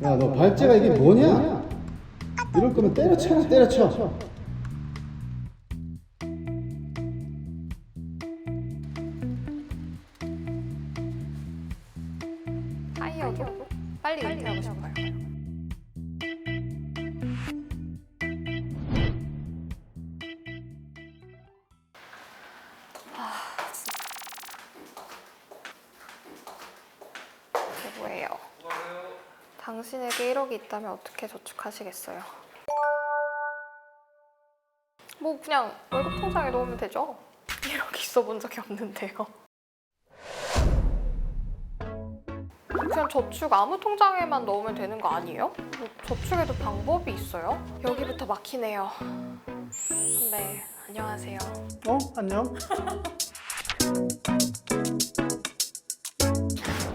야, 너 발재가 이게 뭐냐? 이럴 거면 때려쳐라, 때려쳐. 타이어도 빨리 은퇴하고 싶어요. 이게 뭐예요? 당신에게 1억이 있다면 어떻게 저축하시겠어요? 뭐 그냥 월급 통장에 넣으면 되죠? 1억 있어 본 적이 없는데요. 그냥 저축 아무 통장에만 넣으면 되는 거 아니에요? 뭐 저축에도 방법이 있어요? 여기부터 막히네요. 선배, 안녕하세요. 안녕.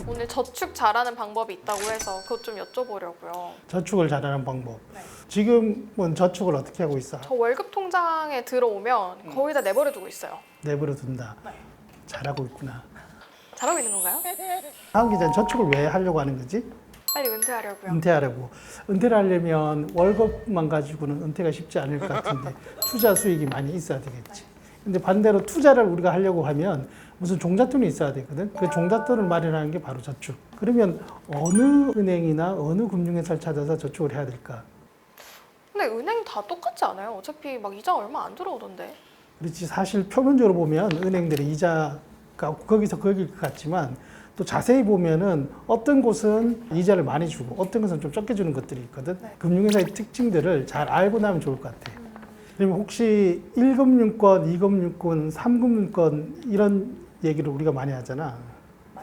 오늘 저축 잘하는 방법이 있다고 해서 그것 좀 여쭤보려고요. 저축을 잘하는 방법. 네. 지금은 저축을 어떻게 하고 있어? 저 월급 통장에 들어오면 거의 다 내버려 두고 있어요. 내버려 둔다. 네. 잘하고 있구나. 잘하고 있는 건가요? 하은 기자는 저축을 왜 하려고 하는 거지? 빨리 은퇴하려고요. 은퇴하려고. 은퇴를 하려면 월급만 가지고는 은퇴가 쉽지 않을 것 같은데 투자 수익이 많이 있어야 되겠지. 근데 반대로 투자를 우리가 하려고 하면 무슨 종잣돈이 있어야 되거든. 그 종잣돈을 마련하는 게 바로 저축. 그러면 어느 은행이나 어느 금융회사를 찾아서 저축을 해야 될까? 근데 은행 다 똑같지 않아요? 어차피 막 이자 얼마 안 들어오던데. 그렇지. 사실 표면적으로 보면 은행들의 이자가 거기서 거길 것 같지만 또 자세히 보면은 어떤 곳은 이자를 많이 주고 어떤 곳은 좀 적게 주는 것들이 있거든. 네. 금융회사의 특징들을 잘 알고 나면 좋을 것 같아. 그러면 혹시 1금융권, 2금융권, 3금융권 이런 얘기를 우리가 많이 하잖아.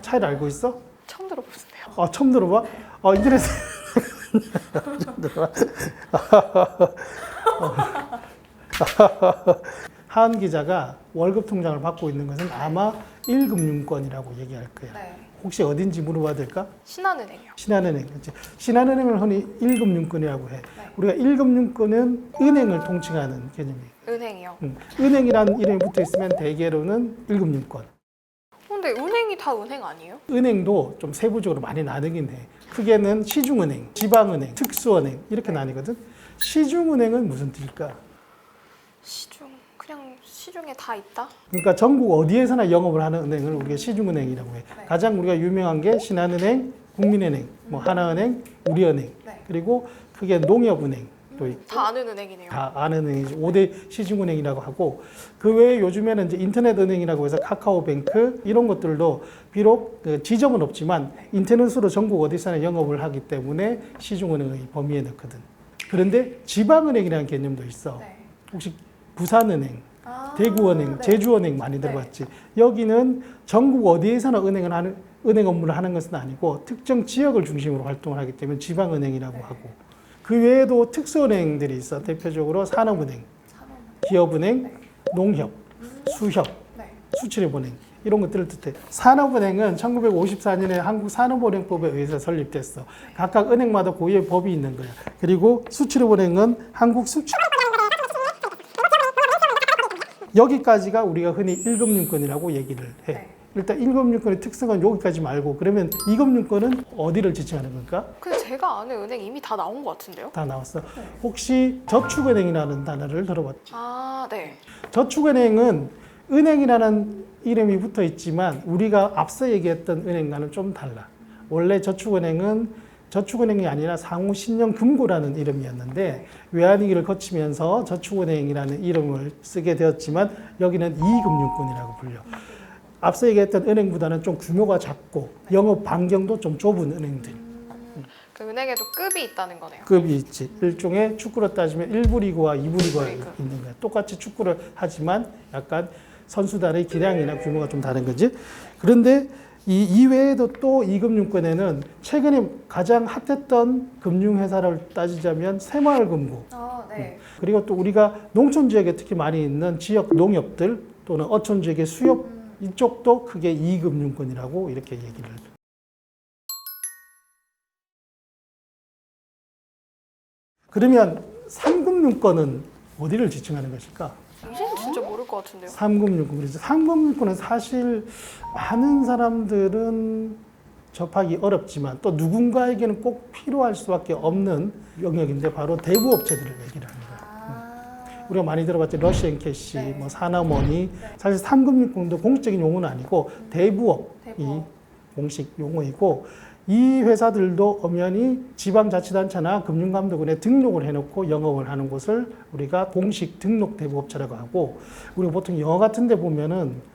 차이를 알고 있어? 처음 들어보는데요. 처음 들어봐? 인터넷에 처음 들어봐? 하은 기자가 월급 통장을 받고 있는 것은 아마 1금융권이라고 얘기할 거야. 네. 혹시 어딘지 물어봐도 될까? 신한은행이요. 신한은행. 그렇지. 신한은행을 흔히 1금융권이라고 해. 네. 우리가 1금융권은 은행을 통칭하는 개념이에요. 은행이요. 은행이라는 이름이 붙어 있으면 대개로는 1금융권. 근데 은행이 다 은행 아니에요? 은행도 좀 세부적으로 많이 나누긴 해. 크게는 시중은행, 지방은행, 특수은행 이렇게 나뉘거든. 시중은행은 무슨 뜻일까? 그냥 시중에 다 있다? 그러니까 전국 어디에서나 영업을 하는 은행을 우리가 시중은행이라고 해. 네. 가장 우리가 유명한 게 신한은행, 국민은행, 뭐 하나은행, 우리은행, 네. 그리고 크게 농협은행도 있고 다 아는 은행이네요. 다 아는 은행이죠. 5대 시중은행이라고 하고 그 외에 요즘에는 이제 인터넷 은행이라고 해서 카카오뱅크 이런 것들도 비록 그 지점은 없지만 인터넷으로 전국 어디서나 영업을 하기 때문에 시중은행의 범위에 넣거든. 그런데 지방은행이라는 개념도 있어. 네. 혹시 부산은행, 아, 대구은행, 네. 제주은행 많이 들어봤지. 여기는 전국 어디에서나 은행 업무를 하는 것은 아니고 특정 지역을 중심으로 활동을 하기 때문에 지방은행이라고 하고 그 외에도 특수은행들이 있어. 대표적으로 산업은행, 기업은행, 농협, 수협, 네. 수출입은행 이런 것들을 뜻해. 산업은행은 1954년에 한국산업은행법에 의해서 설립됐어. 각각 은행마다 고유의 법이 있는 거야. 그리고 수출입은행은 한국수출 여기까지가 우리가 흔히 1금융권이라고 얘기를 해. 네. 일단 1금융권의 특성은 여기까지 말고 그러면 2금융권은 어디를 지칭하는 걸까? 근데 제가 아는 은행 이미 다 나온 것 같은데요? 다 나왔어. 혹시 저축은행이라는 단어를 들어봤지? 아, 네. 저축은행은 은행이라는 이름이 붙어 있지만 우리가 앞서 얘기했던 은행과는 좀 달라. 원래 저축은행이 아니라 상호신용금고라는 이름이었는데 외환위기를 거치면서 저축은행이라는 이름을 쓰게 되었지만 여기는 이금융권이라고 불려. 앞서 얘기했던 은행보다는 좀 규모가 작고 영업 반경도 좀 좁은 은행들. 그 은행에도 급이 있다는 거네요. 급이 있지. 일종의 축구로 따지면 1부 리그와 2부 리그가 리그. 있는 거야. 똑같이 축구를 하지만 약간 선수단의 기량이나 규모가 좀 다른 거지. 그런데 이 이외에도 또 이금융권에는 최근에 가장 핫했던 금융회사를 따지자면 새마을금고 아, 네. 그리고 또 우리가 농촌 지역에 특히 많이 있는 지역 농협들 또는 어촌 지역의 수협 이쪽도 크게 이금융권이라고 이렇게 얘기를 해요. 그러면 3금융권은 어디를 지칭하는 것일까? 이제는 진짜 모를 것 같은데요. 3금융권. 그래서 3금융권은 사실 많은 사람들은 접하기 어렵지만 또 누군가에게는 꼭 필요할 수밖에 없는 영역인데 바로 대부업체들을 얘기를 합니다. 우리가 많이 들어봤죠. 러시앤캐시, 네. 뭐 사나머니. 사실 삼금융권도 공식적인 용어는 아니고 대부업이 대부업. 공식 용어이고 이 회사들도 엄연히 지방자치단체나 금융감독원에 등록을 해놓고 영업을 하는 곳을 우리가 공식 등록 대부업체라고 하고 우리가 보통 영화 같은 데 보면은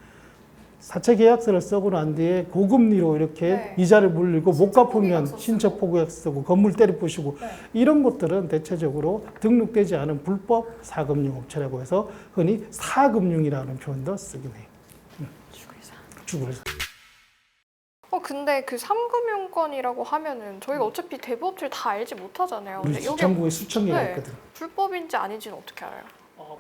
사채 계약서를 쓰고 난 뒤에 고금리로 이렇게 네. 이자를 물리고 못 신청 갚으면 포기약서 쓰고. 신청 포기약 쓰고 건물 때려 부시고 네. 이런 것들은 대체적으로 등록되지 않은 불법 사금융업체라고 해서 흔히 사금융이라는 표현도 쓰긴 해요. 죽을사. 죽을 근데 그 삼금융권이라고 하면은 저희가 어차피 대부업체를 다 알지 못하잖아요. 우리 근데 여기 전국에 수천 개가 네. 있거든. 불법인지 아닌지는 어떻게 알아요?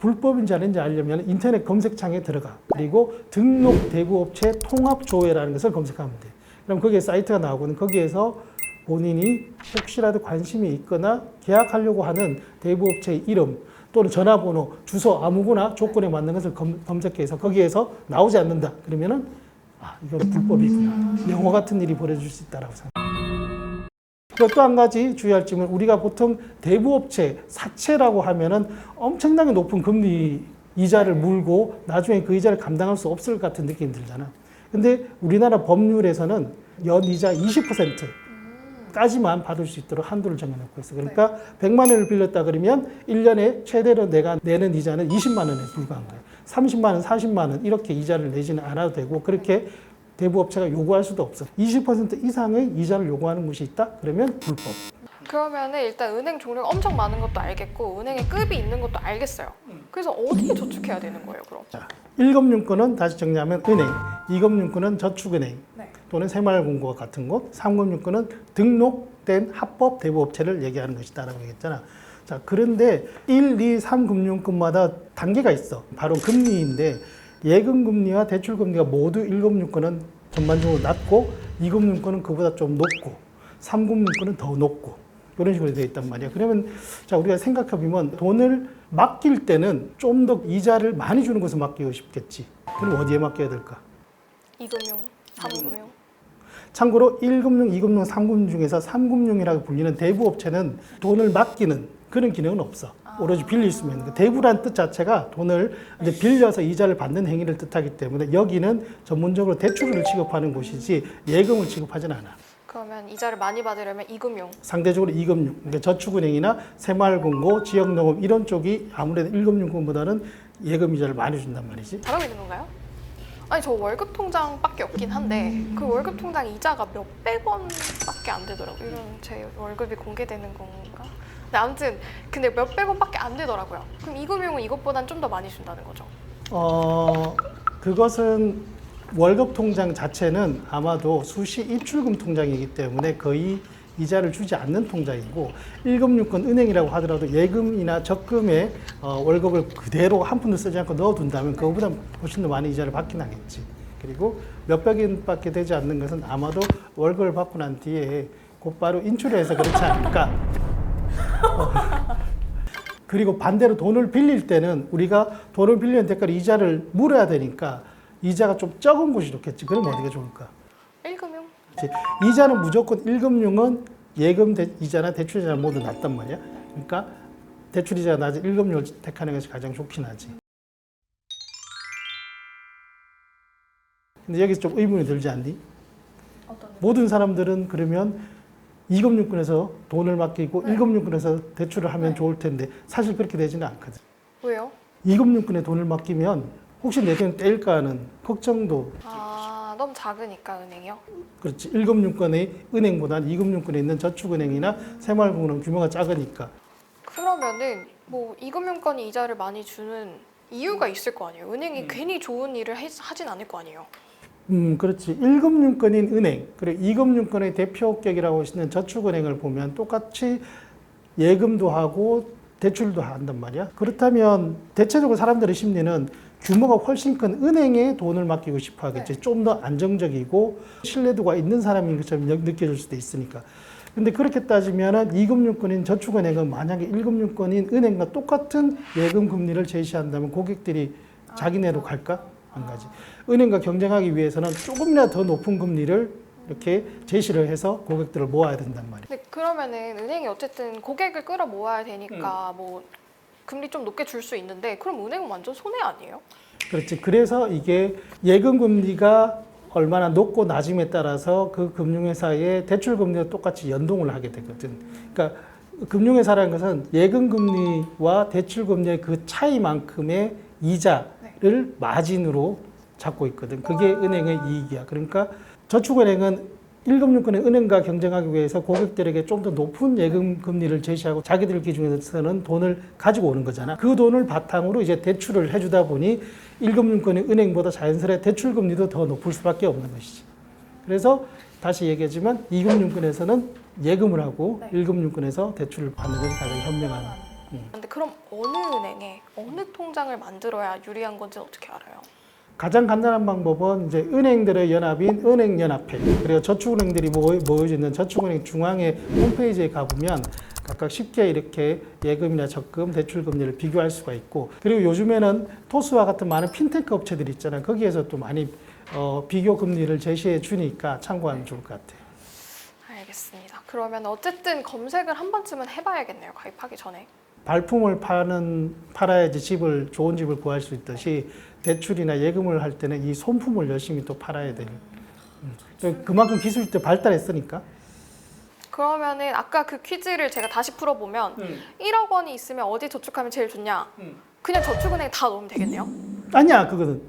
불법인지 아닌지 알려면 인터넷 검색창에 들어가. 그리고 등록 대부업체 통합조회라는 것을 검색하면 돼. 그럼 거기에 사이트가 나오거든. 거기에서 본인이 혹시라도 관심이 있거나 계약하려고 하는 대부업체의 이름 또는 전화번호, 주소 아무거나 조건에 맞는 것을 검색해서 거기에서 나오지 않는다. 그러면은 이건 불법이구나. 영화 같은 일이 벌어질 수 있다라고 생각합니다. 또 한 가지 주의할 점은 우리가 보통 대부업체, 사채라고 하면은 엄청나게 높은 금리 이자를 물고 나중에 그 이자를 감당할 수 없을 것 같은 느낌이 들잖아. 근데 우리나라 법률에서는 연이자 20%까지만 받을 수 있도록 한도를 정해놓고 있어. 그러니까 100만 원을 빌렸다 그러면 1년에 최대로 내가 내는 이자는 20만 원에 불과한 거야. 30만 원, 40만 원 이렇게 이자를 내지는 않아도 되고 그렇게 대부업체가 요구할 수도 없어. 20% 이상의 이자를 요구하는 곳이 있다? 그러면 불법. 그러면은 일단 은행 종류가 엄청 많은 것도 알겠고 은행의 급이 있는 것도 알겠어요. 그래서 어디에 저축해야 되는 거예요, 그럼? 자, 1금융권은 다시 정리하면 은행, 2금융권은 저축은행 네. 또는 새마을금고 같은 곳, 3금융권은 등록된 합법 대부업체를 얘기하는 것이다라고 얘기했잖아. 자, 그런데 1, 2, 3금융권마다 단계가 있어. 바로 금리인데 예금금리와 대출금리가 모두 1금융권은 전반적으로 낮고 2금융권은 그보다 좀 높고 3금융권은 더 높고 이런 식으로 되어 있단 말이야. 그러면 자 우리가 생각해보면 돈을 맡길 때는 좀 더 이자를 많이 주는 곳에 맡기고 싶겠지. 그럼 어디에 맡겨야 될까? 2금융, 3금융. 참고로 1금융, 2금융, 3금융 중에서 3금융이라고 불리는 대부업체는 돈을 맡기는 그런 기능은 없어. 오로지 빌릴 수만 있는 거. 대부란 뜻 자체가 돈을 이제 빌려서 이자를 받는 행위를 뜻하기 때문에 여기는 전문적으로 대출을 취급하는 곳이지 예금을 취급하진 않아. 그러면 이자를 많이 받으려면 2금융. 상대적으로 2금융, 그러니까 저축은행이나 새마을금고, 지역농업 이런 쪽이 아무래도 1금융권보다는 예금 이자를 많이 준단 말이지. 잘하고 있는 건가요? 아니 저 월급 통장밖에 없긴 한데 그 월급 통장 이자가 몇백 원밖에 안 되더라고요. 이런 제 월급이 공개되는 건가? 근데 아무튼 근데 몇백 원밖에 안 되더라고요. 그럼 2금융은 이것보단 좀 더 많이 준다는 거죠? 그것은 월급 통장 자체는 아마도 수시 입출금 통장이기 때문에 거의 이자를 주지 않는 통장이고 1금융권 은행이라고 하더라도 예금이나 적금에 월급을 그대로 한 푼도 쓰지 않고 넣어둔다면 그거보다 훨씬 더 많은 이자를 받긴 하겠지. 그리고 몇백 원밖에 되지 않는 것은 아마도 월급을 받고 난 뒤에 곧바로 인출을 해서 그렇지 않을까. 그리고 반대로 돈을 빌릴 때는 우리가 돈을 빌리는 대가로 이자를 물어야 되니까 이자가 좀 적은 곳이 좋겠지. 그럼 어디가 좋을까? 1금융? 이자는 무조건 1금융은 예금 이자나 대출 이자는 모두 낮단 말이야. 그러니까 대출 이자가 낮은 1금융을 택하는 것이 가장 좋긴 하지. 근데 여기서 좀 의문이 들지 않니? 어떤? 모든 사람들은 그러면 2금융권에서 돈을 맡기고 네. 1금융권에서 대출을 하면 네. 좋을 텐데 사실 그렇게 되지는 않거든. 왜요? 2금융권에 돈을 맡기면 혹시 내 돈 떼일까 하는 걱정도. 너무 작으니까 은행이요? 그렇지. 1금융권의 은행보다는 2금융권에 있는 저축은행이나 새마을금고는 규모가 작으니까. 그러면은 뭐 2금융권이 이자를 많이 주는 이유가 있을 거 아니에요? 은행이 괜히 좋은 일을 하진 않을 거 아니에요? 그렇지. 1금융권인 은행, 그리고 2금융권의 대표격이라고 하시는 저축은행을 보면 똑같이 예금도 하고 대출도 한단 말이야. 그렇다면 대체적으로 사람들의 심리는 규모가 훨씬 큰 은행에 돈을 맡기고 싶어 하겠지. 네. 좀 더 안정적이고 신뢰도가 있는 사람인 것처럼 느껴질 수도 있으니까. 근데 그렇게 따지면 2금융권인 저축은행은 만약에 1금융권인 은행과 똑같은 예금 금리를 제시한다면 고객들이 자기네로 갈까? 안 가지. 은행과 경쟁하기 위해서는 조금이라도 더 높은 금리를 이렇게 제시를 해서 고객들을 모아야 된단 말이에요. 근데 그러면은 은행이 어쨌든 고객을 끌어 모아야 되니까 뭐 금리 좀 높게 줄 수 있는데 그럼 은행은 완전 손해 아니에요? 그렇지. 그래서 이게 예금 금리가 얼마나 높고 낮음에 따라서 그 금융회사의 대출 금리와 똑같이 연동을 하게 되거든. 그러니까 금융회사라는 것은 예금 금리와 대출 금리의 그 차이만큼의 이자를 마진으로 잡고 있거든. 그게 은행의 이익이야. 그러니까 저축은행은 1금융권의 은행과 경쟁하기 위해서 고객들에게 좀 더 높은 예금 금리를 제시하고 자기들 기준에서는 돈을 가지고 오는 거잖아. 그 돈을 바탕으로 이제 대출을 해주다 보니 1금융권의 은행보다 자연스레 대출 금리도 더 높을 수밖에 없는 것이지. 그래서 다시 얘기하지만 2금융권에서는 예금을 하고 네. 1금융권에서 대출을 받는 것이 가장 현명한. 근데 그럼 어느 은행에 어느 통장을 만들어야 유리한 건지 어떻게 알아요? 가장 간단한 방법은 이제 은행들의 연합인 은행연합회, 그리고 저축은행들이 모여져 있는 저축은행 중앙의 홈페이지에 가보면 각각 쉽게 이렇게 예금이나 적금, 대출 금리를 비교할 수가 있고, 그리고 요즘에는 토스와 같은 많은 핀테크 업체들이 있잖아요. 거기에서 또 많이 비교 금리를 제시해 주니까 참고하면 좋을 것 같아요. 알겠습니다. 그러면 어쨌든 검색을 한 번쯤은 해봐야겠네요. 가입하기 전에. 발품을 팔아야지 좋은 집을 구할 수 있듯이 대출이나 예금을 할 때는 이 손품을 열심히 또 팔아야 돼요. 그만큼 기술이 또 발달했으니까. 그러면은 아까 그 퀴즈를 제가 다시 풀어보면 1억 원이 있으면 어디 저축하면 제일 좋냐? 그냥 저축은행에 다 넣으면 되겠네요? 아니야, 그거는.